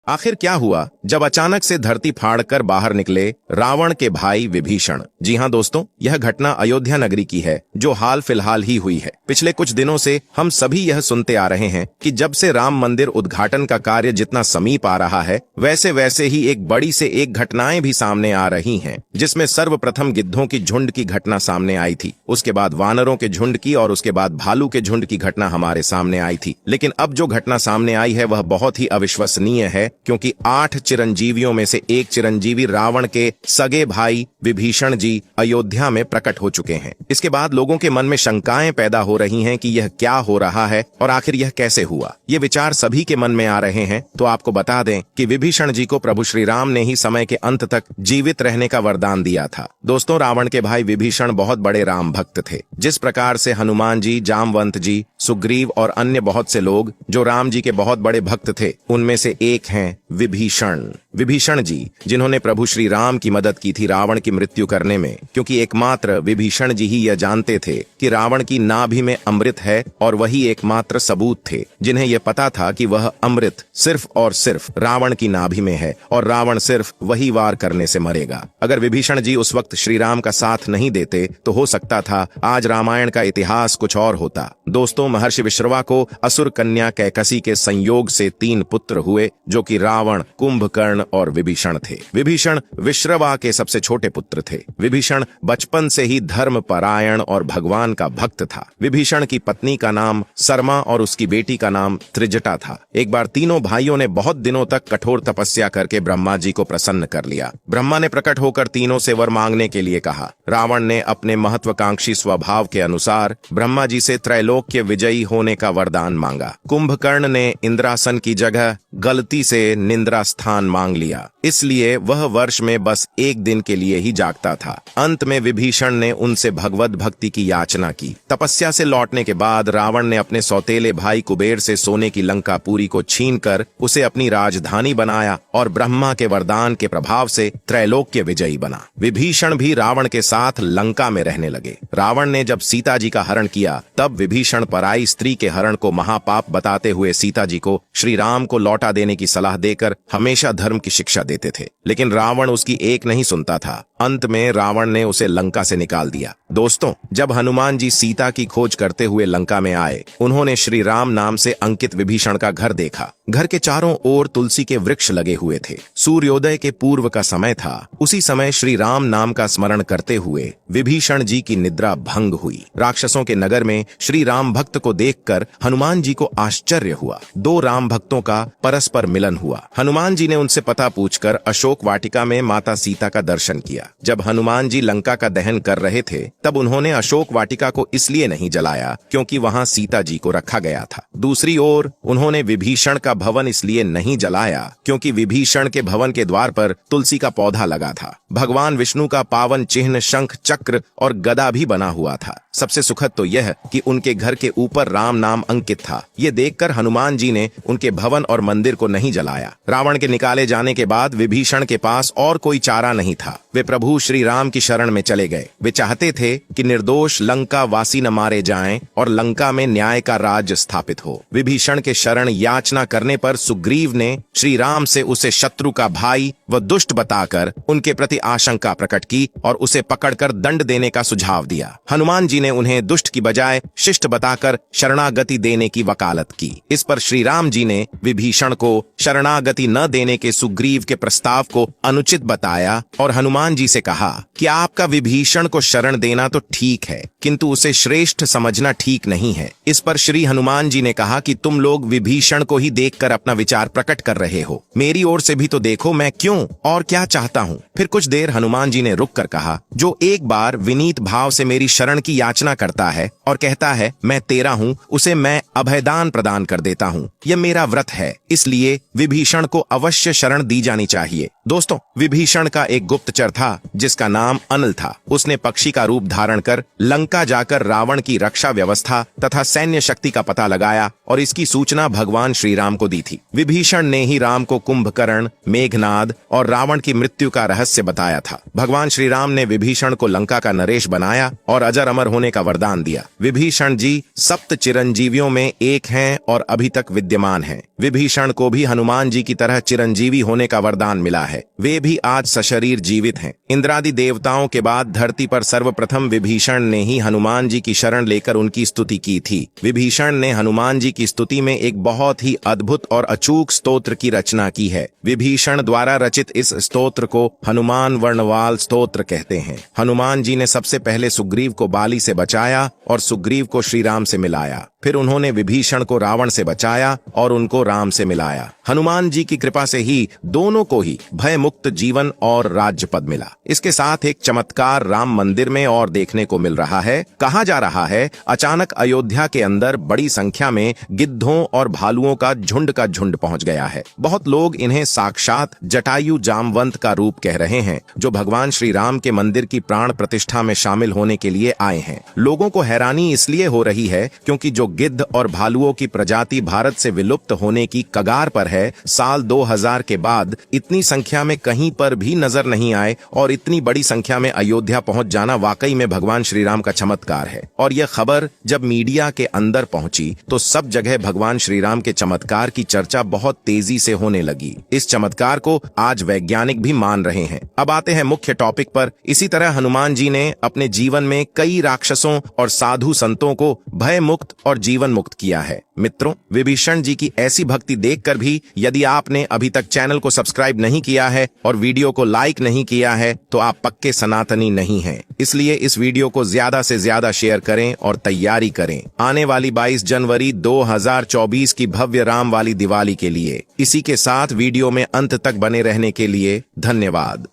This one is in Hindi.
आखिर क्या हुआ जब अचानक से धरती फाड़कर बाहर निकले रावण के भाई विभीषण। जी हाँ दोस्तों, यह घटना अयोध्या नगरी की है जो हाल फिलहाल ही हुई है। पिछले कुछ दिनों से हम सभी यह सुनते आ रहे हैं कि जब से राम मंदिर उद्घाटन का कार्य जितना समीप आ रहा है, वैसे वैसे ही एक बड़ी से एक घटनाएं भी सामने आ रही हैं, जिसमें सर्वप्रथम गिद्धों की झुंड की घटना सामने आई थी, उसके बाद वानरों के झुंड की और उसके बाद भालू के झुंड की घटना हमारे सामने आई थी। लेकिन अब जो घटना सामने आई है वह बहुत ही अविश्वसनीय है, क्योंकि 8 चिरंजीवियों में से एक चिरंजीवी रावण के सगे भाई विभीषण जी अयोध्या में प्रकट हो चुके हैं। इसके बाद लोगों के मन में शंकाएं पैदा हो रही हैं कि यह क्या हो रहा है और आखिर यह कैसे हुआ। ये विचार सभी के मन में आ रहे हैं। तो आपको बता दें कि विभीषण जी को प्रभु श्री राम ने ही समय के अंत तक जीवित रहने का वरदान दिया था। दोस्तों, रावण के भाई विभीषण बहुत बड़े राम भक्त थे। जिस प्रकार से हनुमान जी, जामवंत जी, सुग्रीव और अन्य बहुत से लोग जो राम जी के बहुत बड़े भक्त थे, उनमें से एक हैं विभीषण जी, जिन्होंने प्रभु श्री राम की मदद की थी रावण की मृत्यु करने में, क्योंकि एकमात्र विभीषण जी ही यह जानते थे कि रावण की नाभि में अमृत है और वही एकमात्र सबूत थे जिन्हें यह पता था कि वह अमृत सिर्फ और सिर्फ रावण की नाभि में है और रावण सिर्फ वही वार करने से मरेगा। अगर विभीषण जी उस वक्त श्री राम का साथ नहीं देते तो हो सकता था आज रामायण का इतिहास कुछ और होता। दोस्तों, महर्षि विश्रवा को असुर कन्या कैकसी के संयोग से 3 पुत्र हुए, जो कि रावण, कुंभकर्ण और विभीषण थे। विभीषण विश्रवा के सबसे छोटे पुत्र थे। विभीषण बचपन से ही धर्म परायण और भगवान का भक्त था। विभीषण की पत्नी का नाम सरमा और उसकी बेटी का नाम त्रिजटा था। एक बार तीनों भाइयों ने बहुत दिनों तक कठोर तपस्या करके ब्रह्मा जी को प्रसन्न कर लिया। ब्रह्मा ने प्रकट होकर तीनों से वर मांगने के लिए कहा। रावण ने अपने महत्वाकांक्षी स्वभाव के अनुसार ब्रह्मा जी से त्रैलोक्य विजयी होने का वरदान मांगा। कुंभकर्ण ने इंद्रासन की जगह गलती से निंद्रा स्थान मांग लिया, इसलिए वह वर्ष में बस 1 दिन के लिए ही जागता था। अंत में विभीषण ने उनसे भगवत भक्ति की याचना की। तपस्या से लौटने के बाद रावण ने अपने सौतेले भाई कुबेर से सोने की लंकापुरी को छीनकर उसे अपनी राजधानी बनाया और ब्रह्मा के वरदान के प्रभाव से त्रैलोक्य विजयी बना। विभीषण भी रावण के साथ लंका में रहने लगे। रावण ने जब सीता जी का हरण किया, तब विभीषण पराई स्त्री के हरण को महापाप बताते हुए सीता जी को श्री राम को लौटा देने की सलाह देकर हमेशा धर्म की शिक्षा देते थे। लेकिन रावण उसकी एक नहीं सुनता था। अंत में रावण ने उसे लंका से निकाल दिया। दोस्तों, जब हनुमान जी सीता की खोज करते हुए लंका में आए, उन्होंने श्री राम नाम से अंकित विभीषण का घर देखा। घर के चारों ओर तुलसी के वृक्ष लगे हुए थे। सूर्योदय के पूर्व का समय था। उसी समय श्री राम नाम का स्मरण करते हुए विभीषण जी की निद्रा भंग हुई। राक्षसों के नगर में श्री राम भक्त को देखकर हनुमान जी को आश्चर्य हुआ। 2 राम भक्तों का परस्पर मिलन हुआ। हनुमान जी ने उनसे पता पूछकर अशोक वाटिका में माता सीता का दर्शन किया। जब हनुमान जी लंका का दहन कर रहे थे, तब उन्होंने अशोक वाटिका को इसलिए नहीं जलाया क्योंकि वहां सीता जी को रखा गया था। दूसरी ओर उन्होंने विभीषण का भवन इसलिए नहीं जलाया क्योंकि विभीषण के भवन के द्वार पर तुलसी का पौधा लगा था। भगवान विष्णु का पावन चिन्ह शंख, चक्र और गदा भी बना हुआ था। सबसे सुखद तो यह कि उनके घर के ऊपर राम नाम अंकित था। ये देखकर हनुमान जी ने उनके भवन और मंदिर को नहीं जलाया। रावण के निकाले जाने के बाद विभीषण के पास और कोई चारा नहीं था। वे प्रभु श्री राम की शरण में चले गए। वे चाहते थे कि निर्दोष लंका वासी न मारे जाएं और लंका में न्याय का राज स्थापित हो। विभीषण के शरण याचना करने पर सुग्रीव ने श्री राम से उसे शत्रु का भाई व दुष्ट बताकर उनके प्रति आशंका प्रकट की और उसे पकड़कर दंड देने का सुझाव दिया। हनुमान जी ने उन्हें दुष्ट की बजाय शिष्ट बताकर शरणागति देने की वकालत की। इस पर श्री राम जी ने विभीषण को शरणागति न देने के सुग्रीव के प्रस्ताव को अनुचित बताया और हनुमान जी से कहा कि आपका विभीषण को शरण देना तो ठीक है, किंतु उसे श्रेष्ठ समझना ठीक नहीं है। इस पर श्री हनुमान जी ने कहा कि तुम लोग विभीषण को ही देखकर अपना विचार प्रकट कर रहे हो। मेरी ओर से भी तो देखो मैं क्यों और क्या चाहता हूँ। फिर कुछ देर हनुमान जी ने रुक कर कहा, जो एक बार विनीत भाव से मेरी शरण की याचना करता है और कहता है मैं तेरा हूँ, उसे मैं अभयदान प्रदान कर देता हूँ। यह मेरा व्रत है, इसलिए विभीषण को अवश्य शरण दी जानी चाहिए। दोस्तों, विभीषण का एक गुप्तचर था जिसका नाम अनल था। उसने पक्षी का रूप धारण कर लंका जाकर रावण की रक्षा व्यवस्था तथा सैन्य शक्ति का पता लगाया और इसकी सूचना भगवान श्री राम को दी थी। विभीषण ने ही राम को कुंभकर्ण, मेघनाद और रावण की मृत्यु का रहस्य बताया था। भगवान श्री राम ने विभीषण को लंका का नरेश बनाया और अजर अमर होने का वरदान दिया। विभीषण जी सप्त चिरंजीवियों में एक हैं और अभी तक विद्यमान हैं। विभीषण को भी हनुमान जी की तरह चिरंजीवी होने का वरदान मिला है। वे भी आज सशरीर जीवित हैं। इंद्रादि देवताओं के बाद धरती पर सर्वप्रथम विभीषण ने ही हनुमान जी की शरण लेकर उनकी स्तुति की थी। विभीषण ने हनुमान जी की स्तुति में एक बहुत ही अद्भुत और अचूक स्तोत्र की रचना की है। विभीषण द्वारा रचित इस स्तोत्र को हनुमान वर्णवाल स्तोत्र कहते हैं। हनुमान जी ने सबसे पहले सुग्रीव को बाली से बचाया और सुग्रीव को श्री राम से मिलाया। फिर उन्होंने विभीषण को रावण से बचाया और उनको राम से मिलाया। हनुमान जी की कृपा से ही दोनों को ही भय मुक्त जीवन और राज्य पद मिला। इसके साथ एक चमत्कार राम मंदिर में और देखने को मिल रहा है। कहा जा रहा है अचानक अयोध्या के अंदर बड़ी संख्या में गिद्धों और भालुओं का झुंड पहुंच गया है। बहुत लोग इन्हें साक्षात जटायु जामवंत का रूप कह रहे हैं, जो भगवान श्री राम के मंदिर की प्राण प्रतिष्ठा में शामिल होने के लिए आए हैं। लोगों को हैरानी इसलिए हो रही है क्योंकि जो गिद्ध और भालुओं की प्रजाति भारत से विलुप्त होने की कगार पर है, साल 2000 के बाद इतनी संख्या में कहीं पर भी नजर नहीं आए और इतनी बड़ी संख्या में अयोध्या पहुंच जाना वाकई में भगवान श्री राम का चमत्कार है। और यह खबर जब मीडिया के अंदर पहुंची तो सब जगह भगवान श्री राम के चमत्कार की चर्चा बहुत तेजी से होने लगी। इस चमत्कार को आज वैज्ञानिक भी मान रहे हैं। अब आते हैं मुख्य टॉपिक पर। इसी तरह हनुमान जी ने अपने जीवन में कई राक्षसों और साधु संतों को भय मुक्त और जीवन मुक्त किया है। मित्रों, विभीषण जी की ऐसी भक्ति देखकर भी यदि आपने अभी तक चैनल को सब्सक्राइब नहीं किया है और वीडियो को लाइक नहीं किया है तो आप पक्के सनातनी नहीं हैं। इसलिए इस वीडियो को ज्यादा से ज्यादा शेयर करें और तैयारी करें आने वाली 22 जनवरी 2024 की भव्य राम वाली दिवाली के लिए। इसी के साथ वीडियो में अंत तक बने रहने के लिए धन्यवाद।